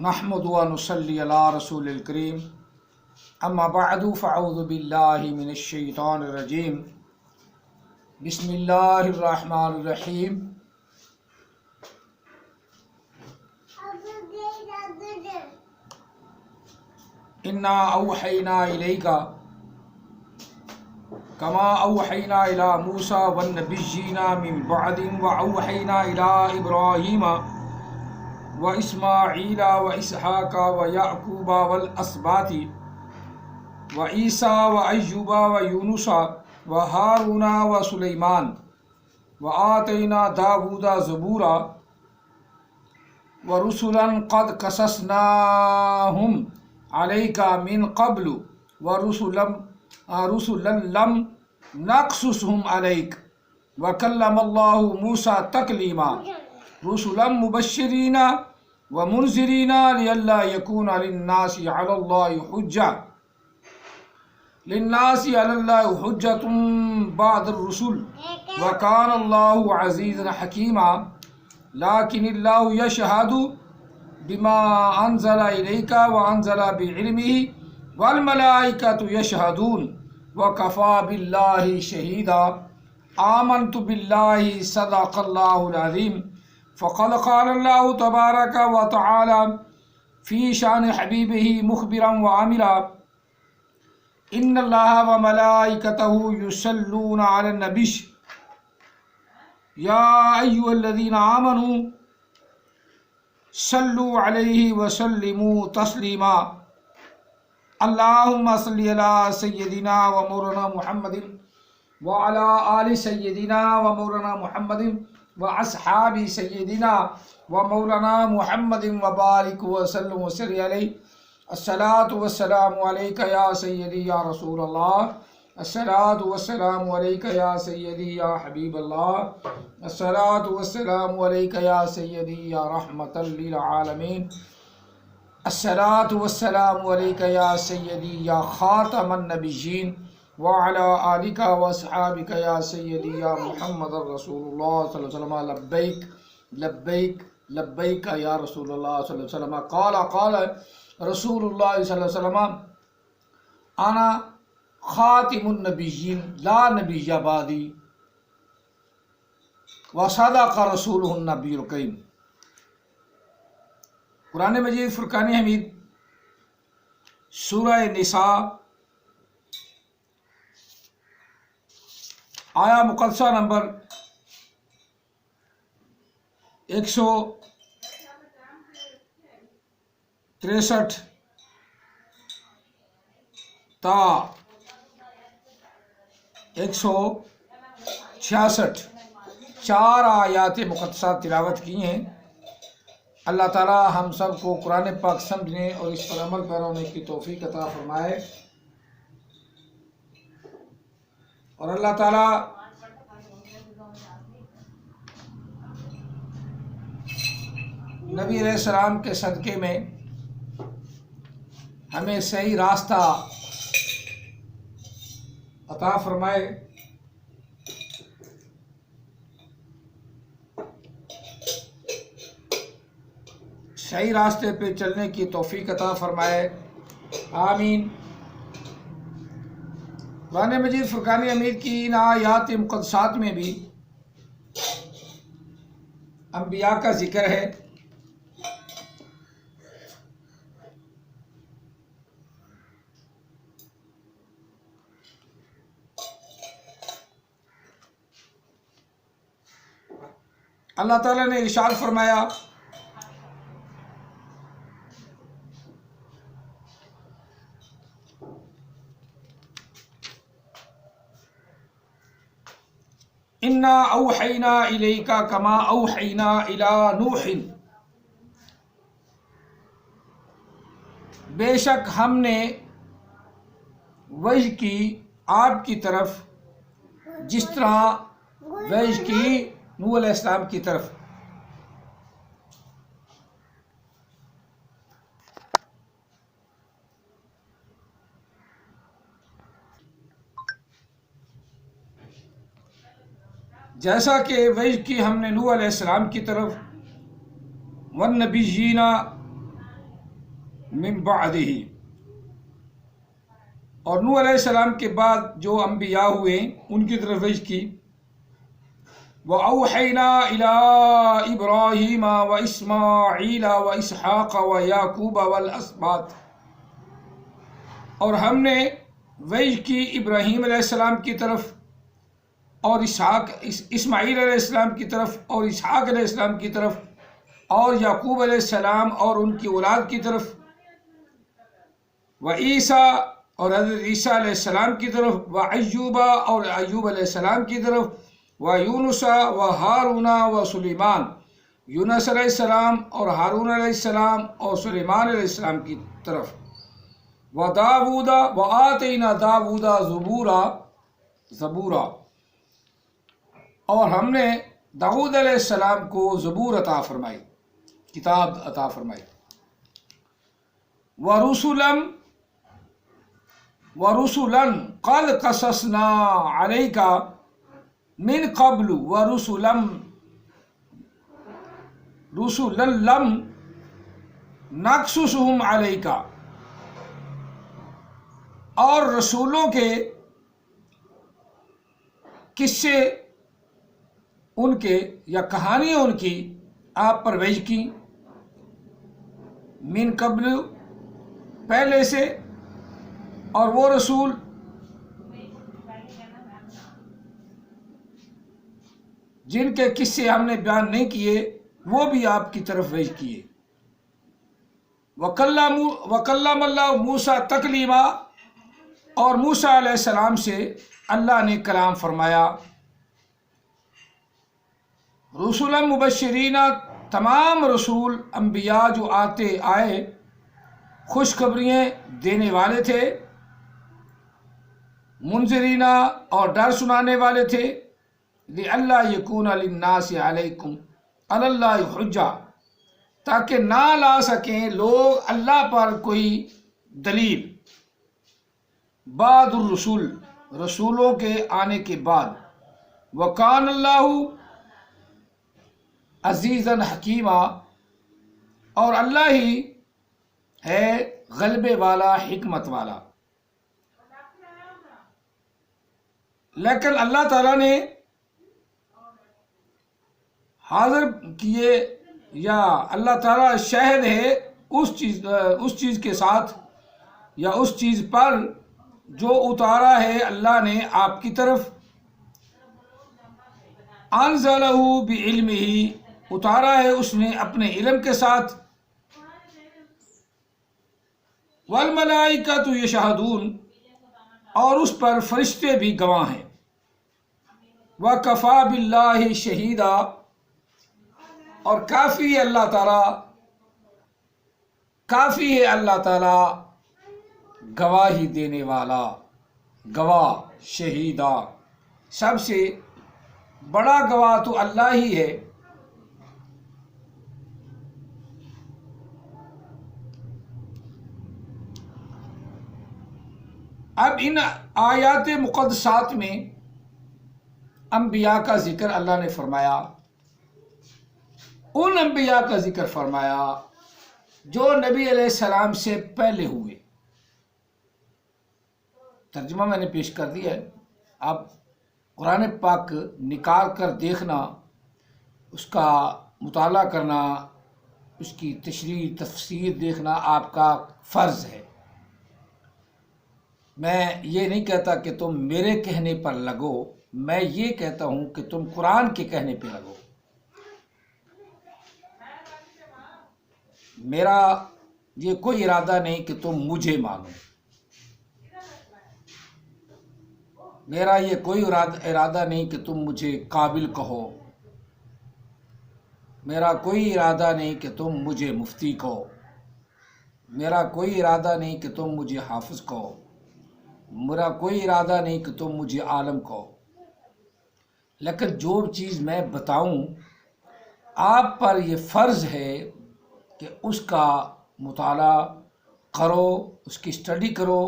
نحمد و نصلی علی رسول الکریم اما بعد فاعوذ باللہ من الشیطان الرجیم بسم اللہ الرحمن الرحیم انا اوحینا الیک کما اوحینا الی موسیٰ والنبیین من بعد واوحینا الی ابراہیم واسماعیل واسحاق ویعقوب والاسباط وعیسیٰ وایوب ویونس وہارون وسلیمان وآتینا داود زبورا ورسلا قد قصصناہم علیک من قبل ورسلا لم نقصصہم علیک وکلم اللہ موسیٰ تکلیما رسلا مبشرین ومنذرین لئلا یکون للناس علی اللہ حجۃ بعد الرسل وکان اللہ عزیزا حکیما لیکن اللہ یشہد بما انزل الیک وانزل بعلمہ والملائکۃ یشہدون وکفی باللہ شہیدا آمنت باللہ صدق اللہ العظیم فقد قال اللہ تبارک و تعالی فی شان حبیبہ مخبرا وعاملا ان اللہ وملائکتہ یصلون علی النبی یا ایھا الذین آمنوا صلوا علیہ وسلموا تسلیما اللہم صلی علی سیدنا و مولانا محمد وعلی آل سیدنا و مولانا محمد واصحاب سیدنا و مولانا محمد وبارک وسلم وصلی علیہ الصلاۃ والسلام علیک یا سیدی یا رسول اللہ الصلاۃ والسلام علیک یا سیدی یا حبیب اللہ الصلاۃ والسلام علیک یا سیدی یا رحمۃ للعالمین الصلاۃ والسلام علیک یا سیدی یا خاتم النبیین وعلی آلک واصحابک یا سیدی یا محمد رسول اللہ صلی اللہ علیہ وسلم لبیک لبیک لبیک یا رسول اللہ صلی اللہ علیہ وسلم قال رسول اللہ صلی اللہ علیہ وسلم انا خاتم النبیین لا نبی بعدی وصدق رسولہ النبی الکریم۔ قرآن مجید فرقان حمید سورہ نساء آیا مقدسہ نمبر 163 تا 166 4 آیات مقدسہ تلاوت کی ہیں۔ اللہ تعالی ہم سب کو قرآن پاک سمجھنے اور اس پر عمل پیرا ہونے کی توفیق عطا فرمائے، اور اللہ تعالی نبی علیہ السلام کے صدقے میں ہمیں صحیح راستہ عطا فرمائے، صحیح راستے پہ چلنے کی توفیق عطا فرمائے، آمین۔ قرآن مجید فرقان حمید کی ان آیات مقدسات میں بھی انبیاء کا ذکر ہے۔ اللہ تعالیٰ نے ارشاد فرمایا انا اوحینا الیک کما اوحینا الی نوح، بے شک ہم نے وحی کی آپ کی طرف جس طرح وحی کی نوح علیہ السلام کی طرف۔ جیسا کہ وحی کی ہم نے نوح علیہ السلام کی طرف والنبیین من بعدہ، اور نوح علیہ السلام کے بعد جو انبیاء ہوئے ان کی طرف وحی کی. وَأَوْحَيْنَا إِلَىٰ إِبْرَاهِيمَ وَإِسْمَاعِيلَ وَإِسْحَاقَ وَيَعْقُوبَ وَالْأَسْبَاطِ، اور ہم نے وحی کی ابراہیم علیہ السلام کی طرف اور اسماعیل علیہ السلام کی طرف اور اسحاق علیہ السلام کی طرف اور یعقوب علیہ السلام اور ان کی اولاد کی طرف، وعیسیٰ اور حضرت عیسیٰ علیہ السلام کی طرف، وایوب اور ایوب علیہ السلام کی طرف، ویونس وہارون وسلیمان، یونس علیہ السلام اور ہارون علیہ السلام اور سلیمان علیہ السلام کی طرف، وداود وآتینا داود زبورا، اور ہم نے داؤد علیہ السلام کو زبور عطا فرمائی، کتاب عطا فرمائی. ورسلا قد قصصنا علیک من قبل ورسلا لم نقصصہم علیک، اور رسولوں کے قصے ان کے یا کہانیاں ان کی آپ پر وحی کی، من قبل پہلے سے، اور وہ رسول جن کے قصے ہم نے بیان نہیں کیے وہ بھی آپ کی طرف وحی کیے. وَكَلَّمَ اللَّهُ مُوسَىٰ تَكْلِيمًا، اور موسیٰ علیہ السلام سے اللہ نے کلام فرمایا. رسولا مبشرین، تمام رسول انبیاء جو آئے خوشخبریاں دینے والے تھے، منذرین اور ڈر سنانے والے تھے، لئلا یکون للناس علیکم علی اللہ حجہ، تاکہ نہ لا سکیں لوگ اللہ پر کوئی دلیل، بعد الرسول، رسولوں کے آنے کے بعد. وکان اللہ عزیزا حکیمہ، اور اللہ ہی ہے غلبے والا، حکمت والا. لیکن اللہ تعالیٰ نے حاضر کیے، یا اللہ تعالیٰ شاہد ہے اس چیز کے ساتھ یا اس چیز پر جو اتارا ہے اللہ نے آپ کی طرف. انزلہ بعلمہ، اتارا ہے اس نے اپنے علم کے ساتھ. والملائکۃ یشہدون، اور اس پر فرشتے بھی گواہ ہیں. وکفیٰ باللہ شہیدا، اور کافی ہے اللہ تعالیٰ، کافی ہے اللہ تعالیٰ گواہی دینے والا، گواہ، شہیدا، سب سے بڑا گواہ تو اللہ ہی ہے. اب ان آیات مقدسات میں انبیاء کا ذکر اللہ نے فرمایا، ان انبیاء کا ذکر فرمایا جو نبی علیہ السلام سے پہلے ہوئے. ترجمہ میں نے پیش کر دیا ہے، اب قرآن پاک نکال کر دیکھنا، اس کا مطالعہ کرنا، اس کی تشریح تفسیر دیکھنا آپ کا فرض ہے. میں یہ نہیں کہتا کہ تم میرے کہنے پر لگو، میں یہ کہتا ہوں کہ تم قرآن کے کہنے پہ لگو. میرا یہ کوئی ارادہ نہیں کہ تم مجھے مانو، میرا یہ کوئی ارادہ نہیں کہ تم مجھے قابل کہو، میرا کوئی ارادہ نہیں کہ تم مجھے مفتی کہو، میرا کوئی ارادہ نہیں کہ تم مجھے حافظ کہو، میرا کوئی ارادہ نہیں کہ تم مجھے عالم کہو. لیکن جو چیز میں بتاؤں آپ پر یہ فرض ہے کہ اس کا مطالعہ کرو، اس کی اسٹڈی کرو،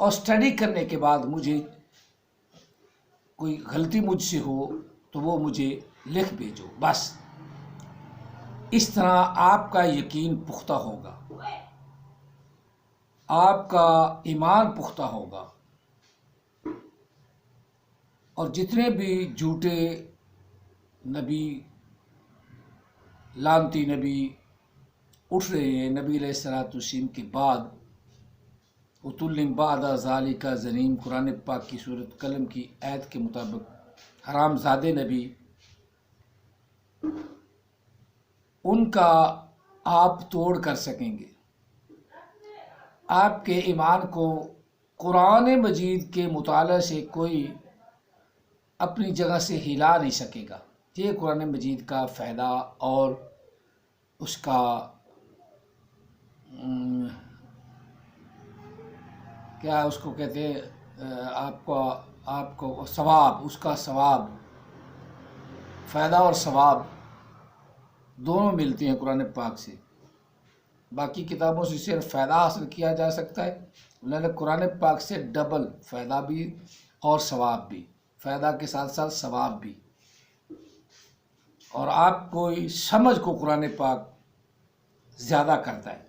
اور اسٹڈی کرنے کے بعد مجھے کوئی غلطی مجھ سے ہو تو وہ مجھے لکھ بھیجو. بس اس طرح آپ کا یقین پختہ ہوگا. آپ کا ایمان پختہ ہوگا، اور جتنے بھی جھوٹے نبی، لانتی نبی اٹھ رہے ہیں نبی علیہ الصلوۃ والسلام کے بعد، عتل بعد ذالک زنیم، قرآن پاک کی سورۃ قلم کی آیت کے مطابق حرام زادے نبی، ان کا آپ توڑ کر سکیں گے؟ آپ کے ایمان کو قرآن مجید کے مطالعے سے کوئی اپنی جگہ سے ہلا نہیں سکے گا۔ یہ قرآن مجید کا فائدہ اور اس کا کیا اس کو کہتے ہیں، آپ کو ثواب، اس کا ثواب، فائدہ اور ثواب دونوں ملتے ہیں قرآن پاک سے۔ باقی کتابوں سے صرف فائدہ حاصل کیا جا سکتا ہے، لیکن قرآن پاک سے ڈبل فائدہ بھی اور ثواب بھی، فائدہ کے ساتھ ساتھ ثواب بھی۔ اور آپ کوئی سمجھ کو قرآن پاک زیادہ کرتا ہے۔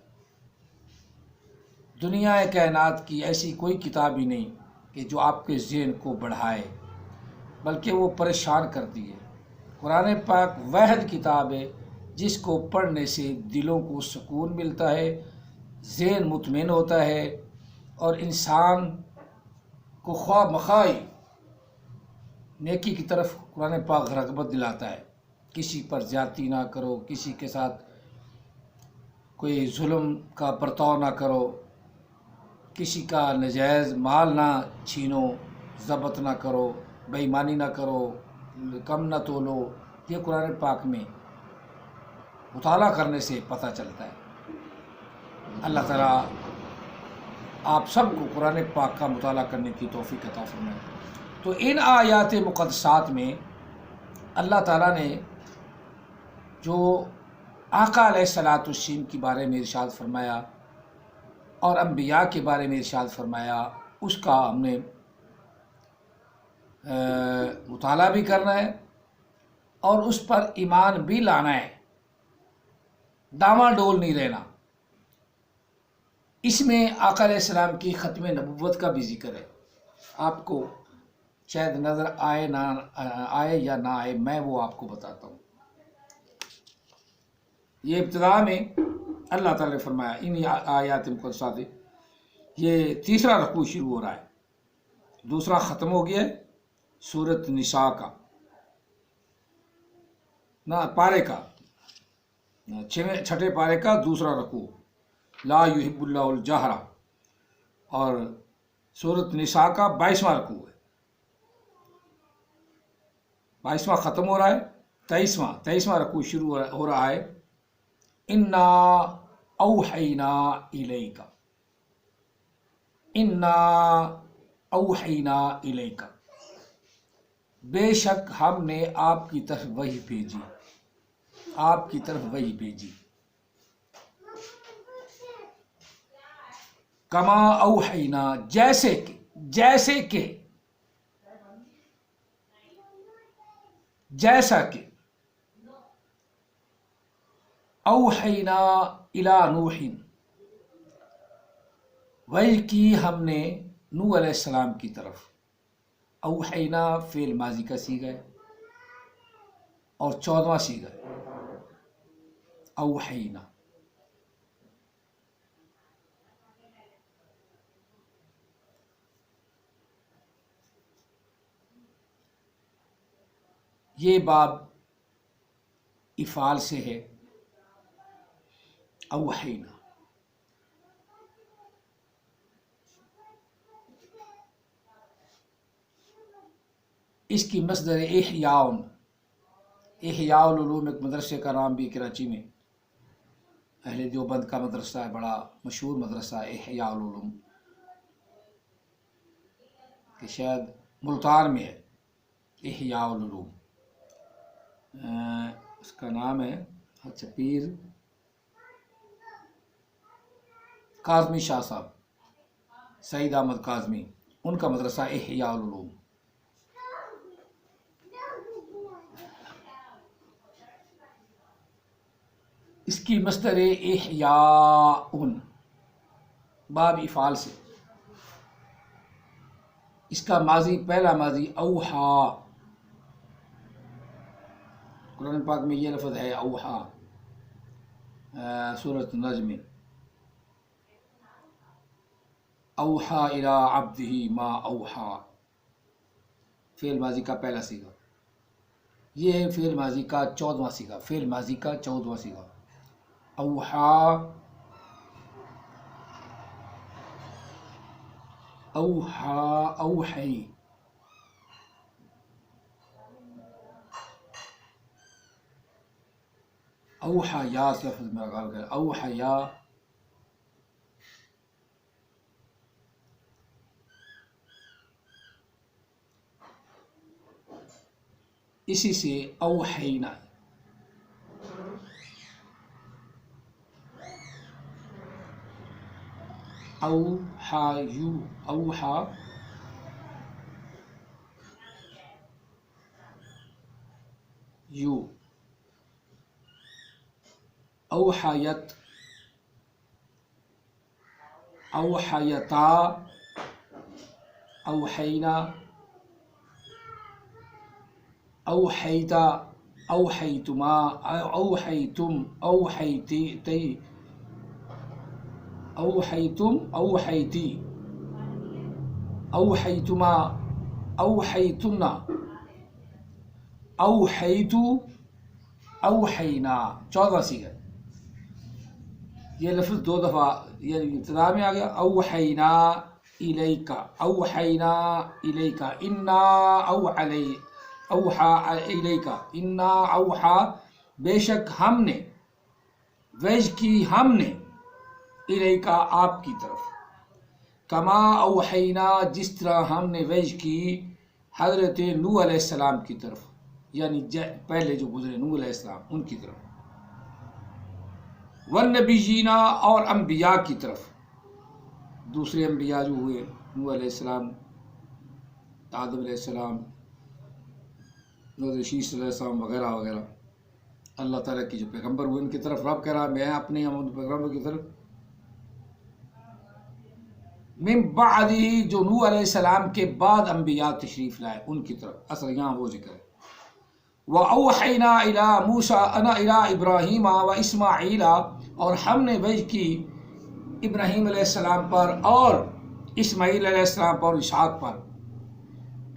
دنیا کائنات کی ایسی کوئی کتاب ہی نہیں کہ جو آپ کے ذہن کو بڑھائے، بلکہ وہ پریشان کرتی ہے۔ قرآن پاک واحد کتاب ہے جس کو پڑھنے سے دلوں کو سکون ملتا ہے، ذہن مطمئن ہوتا ہے، اور انسان کو خواہ مخواہ نیکی کی طرف قرآن پاک رغبت دلاتا ہے۔ کسی پر زیادتی نہ کرو، کسی کے ساتھ کوئی ظلم کا برتاؤ نہ کرو، کسی کا ناجائز مال نہ چھینو، ضبط نہ کرو، بے ایمانی نہ کرو، کم نہ تولو۔ یہ قرآن پاک میں مطالعہ کرنے سے پتہ چلتا ہے۔ اللہ تعالیٰ آپ سب کو قرآن پاک کا مطالعہ کرنے کی توفیق عطا فرمائے۔ تو ان آیات مقدسات میں اللہ تعالیٰ نے جو آقا علیہ الصلوۃ والسلام کے بارے میں ارشاد فرمایا اور انبیاء کے بارے میں ارشاد فرمایا، اس کا ہم نے مطالعہ بھی کرنا ہے اور اس پر ایمان بھی لانا ہے، ڈاواں ڈول نہیں رہنا۔ اس میں آقا علیہ السلام کی ختم نبوت کا بھی ذکر ہے۔ آپ کو شاید نظر آئے نہ آئے یا نہ آئے، میں وہ آپ کو بتاتا ہوں۔ یہ ابتدا میں اللہ تعالیٰ نے فرمایا ان آیات مقدسات، یہ تیسرا رکوع شروع ہو رہا ہے، دوسرا ختم ہو گیا ہے، سورۃ نساء کا نہ پارے کا، چھٹے پارے کا دوسرا رکوع، لا یحب اللہ الجہر، اور سورۃ نساء کا 22واں رکوع ہے، 22واں ختم ہو رہا ہے، 23واں رکوع شروع ہو رہا ہے۔ انا اوحینا الیک، انا اوحینا الیک، بے شک ہم نے آپ کی طرف وحی بھیجی، آپ کی طرف وحی بھیجی۔ کما اوحینا، جیسے کہ، جیسے کہ، جیسا کہ، اوحینا الی نوح، وحی کی ہم نے نوح علیہ السلام کی طرف۔ اوحینا فعل ماضی کا صیغہ ہے اور 14واں صیغہ ہے، اوحینا۔ یہ باب افعال سے ہے، اوحینا۔ اس کی مصدر احیاء، احیاء العلوم ایک مدرسے کا نام بھی کراچی میں، اہل دیوبند کا مدرسہ ہے، بڑا مشہور مدرسہ احیاء العلوم، کہ شاید ملتان میں ہے، احیاء العلوم۔ اس کا نام ہے اچھا پیر کاظمی شاہ صاحب، سعید احمد کاظمی، ان کا مدرسہ احیاء العلوم۔ اس کی مصدر احیاء، باب افعال سے. اس کا ماضی پہلا ماضی اوحا. قرآن پاک میں یہ لفظ ہے اوحا، سورۃ النجم میں اوحا الی عبدہ ما اوحا، فعل ماضی کا پہلا صیغہ. یہ ہے فعل ماضی کا 14واں صیغہ. فعل ماضی کا 14واں صیغہ اوحا. اوحا اوحی، اوحا یا سے لفظ میں غور کریں. اوحا یا اسی سے اوحینا. اوحا یو، اوحا یو، اوحیت، اوحیتا، اوحینا، اوحیتا، اوحیتما، اوحیتم، اوحیتی، اوحیتم، اوحیتی، اوحیتما، اوحیتمنا، اوحیتو، اوحینا. 14واں صیغہ. یہ لفظ 2 دفعہ یعنی ابتدا میں آ گیا. اوحینا الیکا، اوحینا الیکا، انا اوحا الیکا، انا اوحا بے شک ہم نے، وحی کی ہم نے، الیکا آپ کی طرف، کما اوحینا جس طرح ہم نے وحی کی حضرت نوح علیہ السلام کی طرف، یعنی پہلے جو گزرے نوح علیہ السلام ان کی طرف، والنبیین اور انبیاء کی طرف. دوسرے انبیاء جو ہوئے نوح علیہ السلام، آدم علیہ السلام، حضرت شیس علیہ السلام وغیرہ وغیرہ، اللہ تعالیٰ کی جو پیغمبر ہوئے ان کی طرف رب کہہ رہا میں اپنے پیغمبر کی طرف. من بعدی جو نوح علیہ السلام کے بعد انبیاء تشریف لائے ان کی طرف. اصل یہاں وہ ذکر ہے. وَأَوْحَيْنَا إِلَىٰ مُوسَىٰ أَنَا إِلَىٰ إِبْرَاهِيمَ وَإِسْمَاعِيلَ، اور ہم نے وحی کی ابراہیم علیہ السلام پر اور اسماعیل علیہ السلام پر اور اسحاق پر.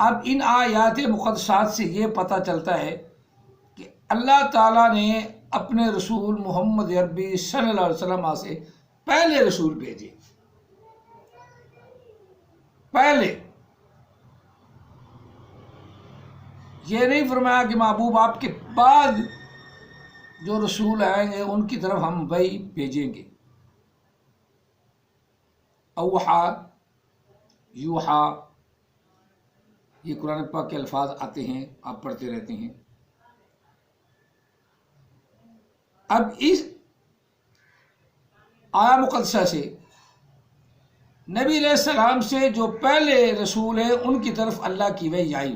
اب ان آیات مقدسات سے یہ پتہ چلتا ہے کہ اللہ تعالیٰ نے اپنے رسول محمد عربی صلی اللہ علیہ وسلم سے پہلے رسول بھیجے. پہلے یہ نہیں فرمایا کہ محبوب آپ کے بعد جو رسول آئیں گے ان کی طرف ہم وحی بھیجیں گے. اوحا، یوحا، یہ قرآن پاک کے الفاظ آتے ہیں، آپ پڑھتے رہتے ہیں. اب اس آیا مقدسہ سے نبی علیہ السلام سے جو پہلے رسول ہیں ان کی طرف اللہ کی وحی آئی.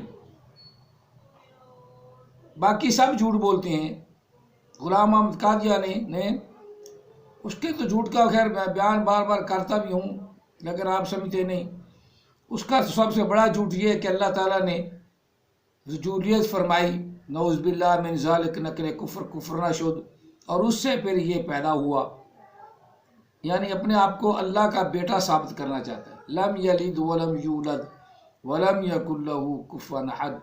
باقی سب جھوٹ بولتے ہیں. غلام احمد قادیانی نے اس کے تو جھوٹ کا خیر میں بیان بار بار کرتا بھی ہوں لیکن آپ سمجھتے نہیں. اس کا سب سے بڑا جھوٹ یہ ہے کہ اللہ تعالیٰ نے رجولیت فرمائی، نعوذ باللہ من ذالک، نقل کفر نہ شد، اور اس سے پھر یہ پیدا ہوا، یعنی اپنے آپ کو اللہ کا بیٹا ثابت کرنا چاہتا ہے. لم یلد ولم یولد ولم یکن لہ کفوا احد.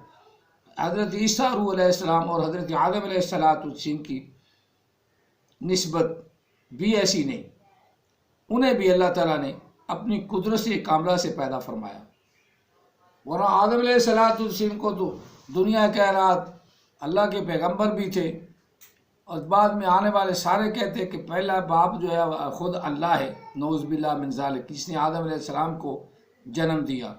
حضرت عیسیٰ روح علیہ السلام اور حضرت آدم علیہ السلام کی نسبت بھی ایسی نہیں. انہیں بھی اللہ تعالیٰ نے اپنی قدرت سے کاملہ سے پیدا فرمایا. ورنہ آدم علیہ السلام کو تو دنیا کائنات اللہ کے پیغمبر بھی تھے، اور بعد میں آنے والے سارے کہتے ہیں کہ پہلا باپ جو ہے خود اللہ ہے، نعوذ باللہ من ذالک، جس نے آدم علیہ السلام کو جنم دیا.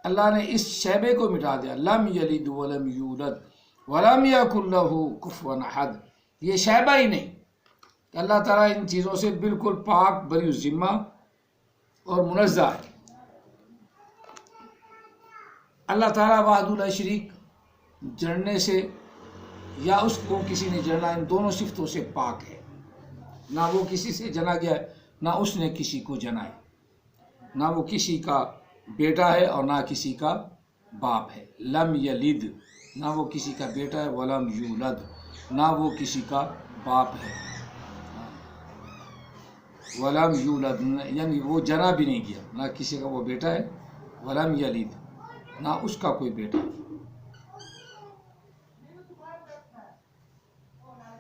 اللہ نے اس شعبے کو مٹا دیا. لم یلد ولم یولد ولم یکن لہ کفوا احد. یہ شعبہ ہی نہیں. اللہ تعالیٰ ان چیزوں سے بالکل پاک بری الذمہ اور منزہ ہے. اللہ تعالیٰ وحدہ لا شریک، جڑنے سے یا اس کو کسی نے جڑنا، ان دونوں صفتوں سے پاک ہے. نہ وہ کسی سے جنا گیا ہے نہ اس نے کسی کو جنا ہے. نہ وہ کسی کا بیٹا ہے اور نہ کسی کا باپ ہے. لم یلد نہ وہ کسی کا بیٹا ہے، ولم یولد نہ وہ کسی کا باپ ہے. ولم یولد یعنی وہ جنا بھی نہیں کیا، نہ کسی کا وہ بیٹا ہے، ولم یلد نہ اس کا کوئی بیٹا.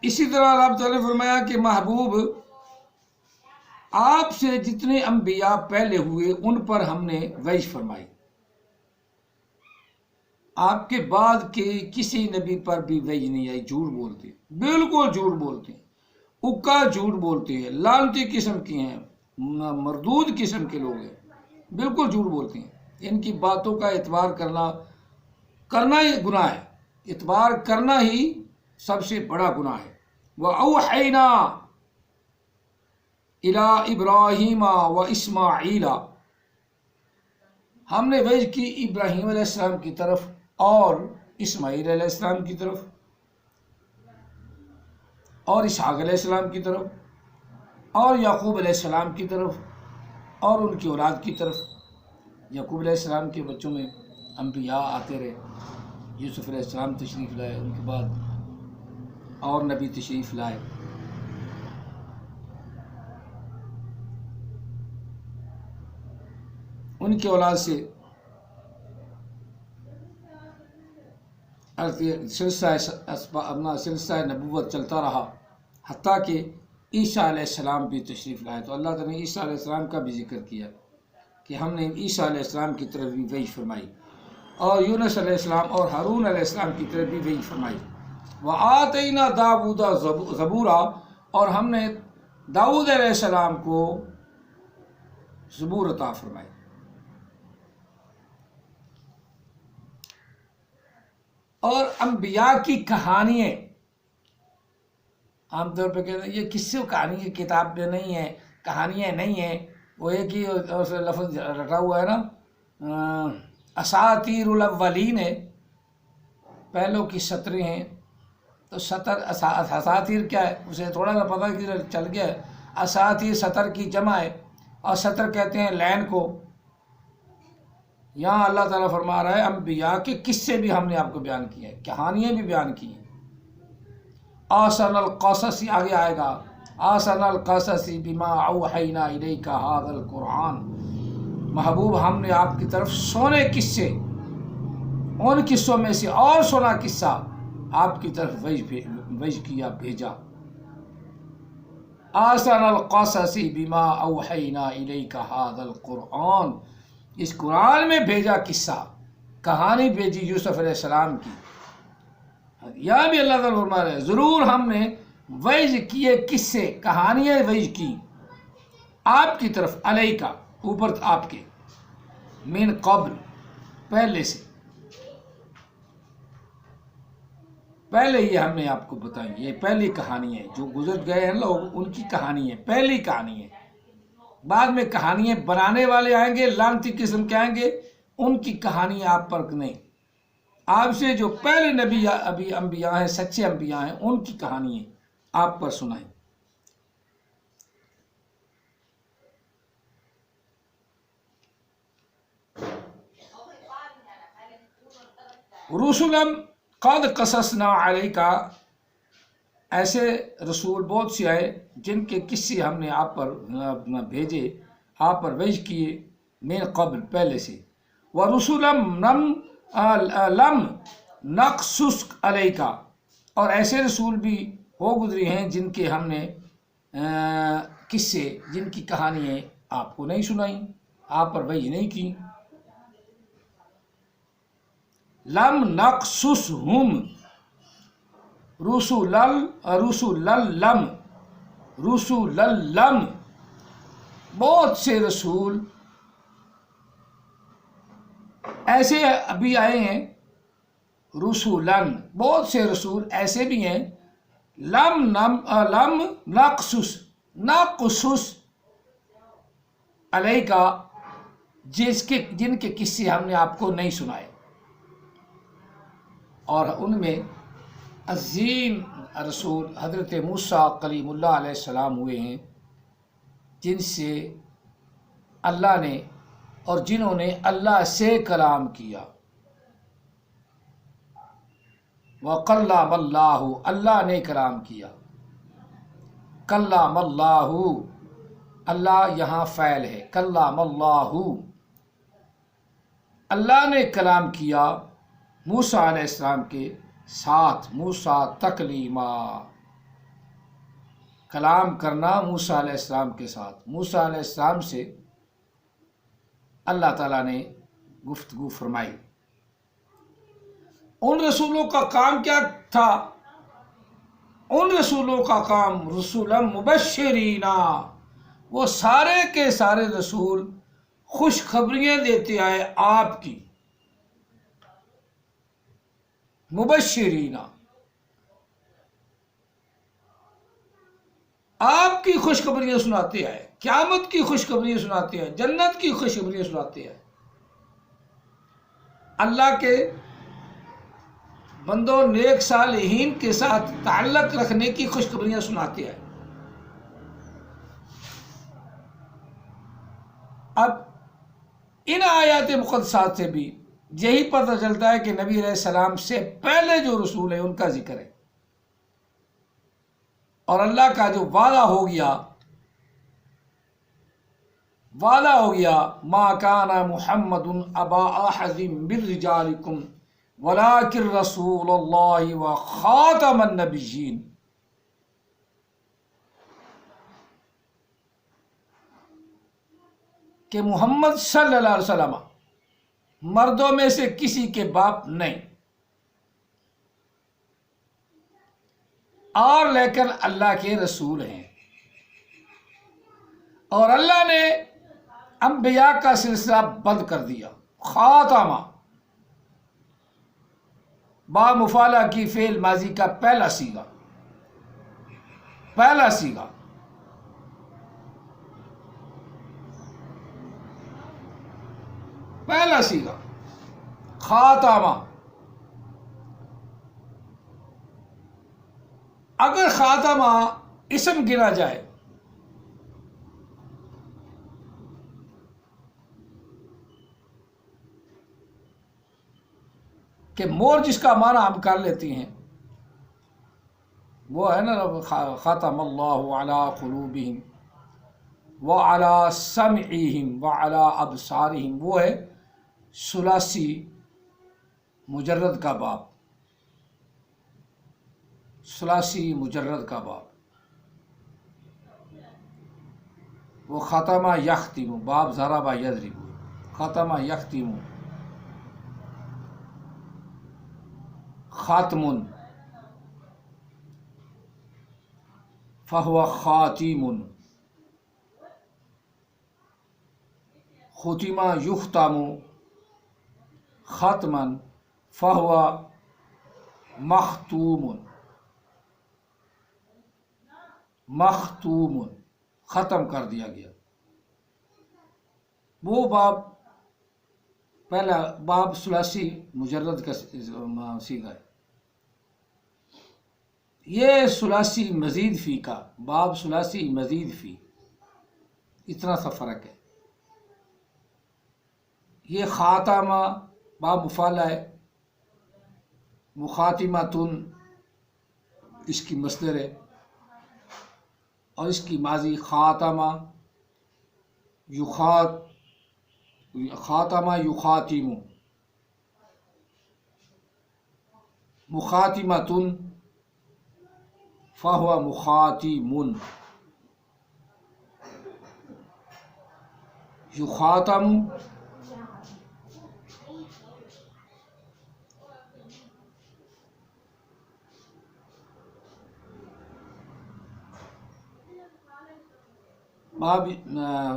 اسی طرح رب تعالیٰ نے فرمایا کہ محبوب آپ سے جتنے انبیاء پہلے ہوئے ان پر ہم نے وحی فرمائی، آپ کے بعد کے کسی نبی پر بھی وحی نہیں آئی. جھوٹ بولتے ہیں، بالکل جھوٹ بولتے ہیں، اکا جھوٹ بولتے ہیں، لعنتی قسم کی ہیں، مردود قسم کے لوگ ہیں، بالکل جھوٹ بولتے ہیں. ان کی باتوں کا اعتبار کرنا ہی گناہ ہے. اعتبار کرنا ہی سب سے بڑا گناہ ہے. وَأَوْحَيْنَا إِلَىٰ إِبْرَاهِيمَ وَإِسْمَاعِيلَ ہم نے وحی کی ابراہیم علیہ السلام کی طرف اور اسماعیل علیہ السلام کی طرف اور اسحاق علیہ السلام کی طرف اور یعقوب علیہ السلام کی طرف اور ان کی اولاد کی طرف. یعقوب علیہ السلام کے بچوں میں انبیاء آتے رہے. یوسف علیہ السلام تشریف لائے، ان کے بعد اور نبی تشریف لائے. ان کی اولاد سے سلسلہ نبوت چلتا رہا حتیٰ کہ عیسیٰ علیہ السلام بھی تشریف لائے. تو اللہ تعالیٰ نے عیسیٰ علیہ السلام کا بھی ذکر کیا کہ ہم نے عیسیٰ علیہ السلام کی طرف بھی وحی فرمائی، اور یونس علیہ السلام اور ہارون علیہ السلام کی طرف بھی وحی فرمائی. وَآتَيْنَا دَاوُودَ زَبُورًا اور ہم نے داؤد علیہ السلام کو زبور عطا فرمائی. اور انبیاء کی کہانیاں عام طور پہ کہتے ہیں یہ کس سے کہانی کی کتاب میں نہیں ہے، کہانیاں نہیں ہیں، وہ ایک ہی لفظ رٹا ہوا ہے نا. اساطیر الاولین ہے، پہلوں کی سطریں ہیں. تو اساطیر کیا ہے اسے تھوڑا سا پتہ کہ چل گیا ہے. اساطیر سطر کی جمع ہے، اور سطر کہتے ہیں لین کو. یہاں اللہ تعالیٰ فرما رہا ہے انبیاء کے قصے بھی ہم نے آپ کو بیان کیے ہیں، کہانیاں بھی بیان کی ہیں. احسن القصص آگے آئے گا، احسن القصص بما اوحینا الیک ھذا القرآن. محبوب ہم نے آپ کی طرف سونے قصے، ان قصوں میں سے اور سونا قصہ آپ کی طرف وحی کیا، بھیجا. احسن القصص بما اوحینا الیک ھذا القرآن، اس قرآن میں بھیجا قصہ، کہانی بھیجی یوسف علیہ السلام کی. یہاں بھی اللہ تعالیٰ فرما رہے ہیں ضرور ہم نے وحی کیے قصے، کہانیاں وحی کی آپ کی طرف، علیکہ اوپر آپ کے، من قبل پہلے سے، پہلے یہ ہم نے آپ کو بتائیں. یہ پہلی کہانی ہے، جو گزر گئے ہیں لوگ ان کی کہانی ہے، پہلی کہانی ہے. بعد میں کہانیاں بنانے والے آئیں گے، لعنتی قسم کے آئیں گے، ان کی کہانی آپ پر نہیں. آپ سے جو پہلے نبی ابھی انبیاء ہیں، سچے انبیاء ہیں، ان کی کہانیاں آپ پر سنائیں. رسلا قد قصصنا علیک، ایسے رسول بہت سے آئے جن کے قصے ہم نے آپ پر بھیجے، آپ پر وحی کیے، من قبل پہلے سے. ورسلا لم نقصص علیک، اور ایسے رسول بھی ہو گزری ہیں جن کے ہم نے قصے، جن کی کہانیاں آپ کو نہیں سنائیں، آپ پر وحی نہیں کی. لم نقصصہم رسول، بہت سے رسول ایسے ابھی آئے ہیں، رسولن بہت سے رسول ایسے بھی ہیں، لم نقصص علیکہ، جن کے قصے ہم نے آپ کو نہیں سنائے. اور ان میں عظیم رسول حضرت موسیٰ کلیم اللہ علیہ السلام ہوئے ہیں، جن سے اللہ نے اور جنہوں نے اللہ سے کلام کیا. وَقَلَّمَ اللَّهُ، اللہ نے کلام کیا. کلام اللہ، اللہ یہاں فعل ہے. کلام اللہ، اللہ نے کلام کیا موسیٰ علیہ السلام کے ساتھ. موسیٰ تکلیما، کلام کرنا موسیٰ علیہ السلام کے ساتھ. موسیٰ علیہ السلام سے اللہ تعالیٰ نے گفتگو فرمائی. ان رسولوں کا کام کیا تھا؟ ان رسولوں کا کام رسولا مبشرین، وہ سارے کے سارے رسول خوشخبریاں دیتے آئے آپ کی. مبشرین، آپ کی خوشخبریاں سناتے آئے، قیامت کی خوشخبریاں سناتے آئے، جنت کی خوشخبریاں سناتے آئے. اللہ کے بندوں نیک صالحین کے ساتھ تعلق رکھنے کی خوشخبریاں سناتے آئے. اب ان آیات مقدسات سے بھی یہی پتہ چلتا ہے کہ نبی علیہ السلام سے پہلے جو رسول ہیں ان کا ذکر ہے. اور اللہ کا جو وعدہ ہو گیا ما کان محمد ابا احد من رجالکم ولکن رسول اللہ وخاتم النبیین. کہ محمد صلی اللہ علیہ وسلم مردوں میں سے کسی کے باپ نہیں، اور لیکن اللہ کے رسول ہیں. اور اللہ نے انبیاء کا سلسلہ بند کر دیا. خاتمہ با مفعلہ کی فعل ماضی کا پہلا صیغہ خاتمہ. اگر خاتمہ اسم گنا جائے کہ مور جس کا معنی ہم کر لیتے ہیں وہ ہے نا خاتم اللہ علی قلوبہم وعلی سمعہم وعلی ابصارہم، وہ ہے ثلاثی مجرد کا باب. وہ ختمہ یختم، باب ضرب یضرب، ختمہ یختم، خاتم فہو خاتم، ختمہ یختم ختما فہو مختوم، ختم کر دیا گیا. وہ باب پہلا باب ثلاثی مجرد کا صیغہ ہے. یہ ثلاثی مزید فی کا باب، ثلاثی مزید فی، اتنا سا فرق ہے. یہ خاتمہ باب مفعلہ ہے، مخاتمتن اس کی مصدر ہے، اور اس کی ماضی خاتمہ یخاتم، مخاتمتن فہو مخاتم، یخاتم باب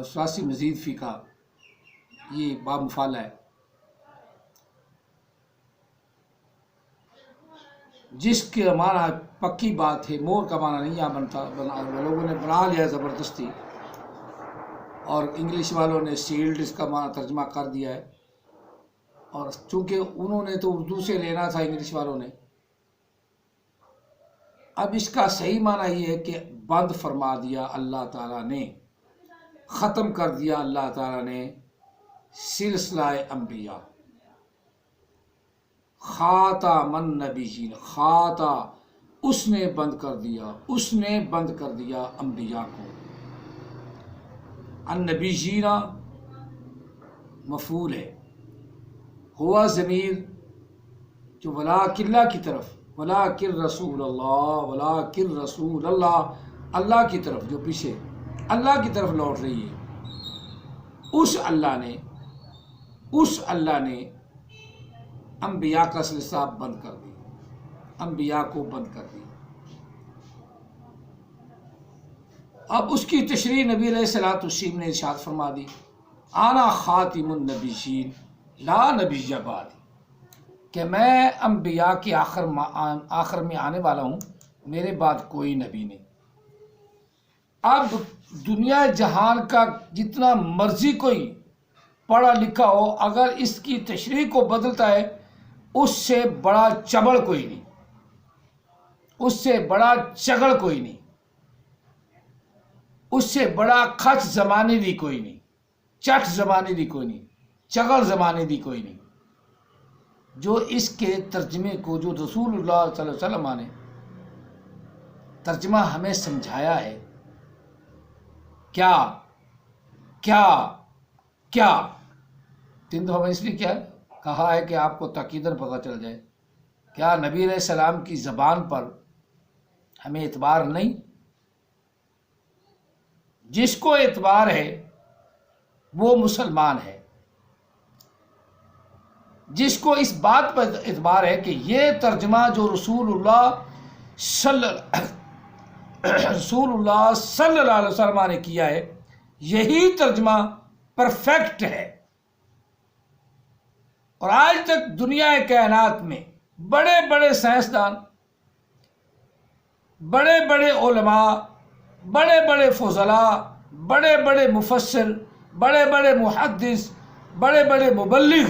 ثلاثی مزید فی کا یہ باب مفعلہ ہے. جس کے معنی پکی بات ہے، مور کا معنی نہیں یہاں بنتا، لوگوں نے بنا لیا زبردستی، اور انگلش والوں نے سیلڈ اس کا معنی ترجمہ کر دیا ہے. اور چونکہ انہوں نے تو اردو سے لینا تھا انگلش والوں نے، اب اس کا صحیح معنی یہ ہے کہ بند فرما دیا اللہ تعالیٰ نے، ختم کر دیا اللہ تعالیٰ نے سلسلہ انبیاء، خاتم النبیین، خاتا اس نے بند کر دیا، اس نے بند کر دیا انبیاء کو۔ النبیین مفعول ہے، ہوا ضمیر جو ولاکن اللہ کی طرف، ولاکن رسول اللہ، ولاکن رسول اللہ، اللہ کی طرف جو پیچھے اللہ کی طرف لوٹ رہی ہے، اس اللہ نے انبیاء کا سلسلہ بند کر دیا، انبیاء کو بند کر دیا۔ اب اس کی تشریح نبی علیہ الصلوۃ والتسلیم نے ارشاد فرما دی، انا خاتم النبیین لا نبی بعدی، کہ میں انبیاء کے آخر میں آنے والا ہوں، میرے بعد کوئی نبی نہیں۔ اب دنیا جہان کا جتنا مرضی کوئی پڑھا لکھا ہو، اگر اس کی تشریح کو بدلتا ہے، اس سے بڑا چبڑ کوئی نہیں، اس سے بڑا چگڑ کوئی نہیں، اس سے بڑا کھچ زمانے دی کوئی نہیں، چٹ زمانے دی کوئی نہیں، چگڑ زمانے دی کوئی نہیں، جو اس کے ترجمے کو، جو رسول اللہ صلی اللہ علیہ وسلم نے ترجمہ ہمیں سمجھایا ہے، کیا کیا کیا تین دفعہ اس لیے کیا کہا ہے کہ آپ کو تاکیداً پتہ چل جائے، کیا نبی علیہ السلام کی زبان پر ہمیں اعتبار نہیں؟ جس کو اعتبار ہے وہ مسلمان ہے، جس کو اس بات پر اعتبار ہے کہ یہ ترجمہ جو رسول اللہ صلی اللہ علیہ وسلم نے کیا ہے، یہی ترجمہ پرفیکٹ ہے۔ اور آج تک دنیا کائنات میں بڑے بڑے سائنسدان، بڑے بڑے علماء، بڑے بڑے فضلاء، بڑے بڑے مفسر، بڑے بڑے محدث، بڑے بڑے مبلغ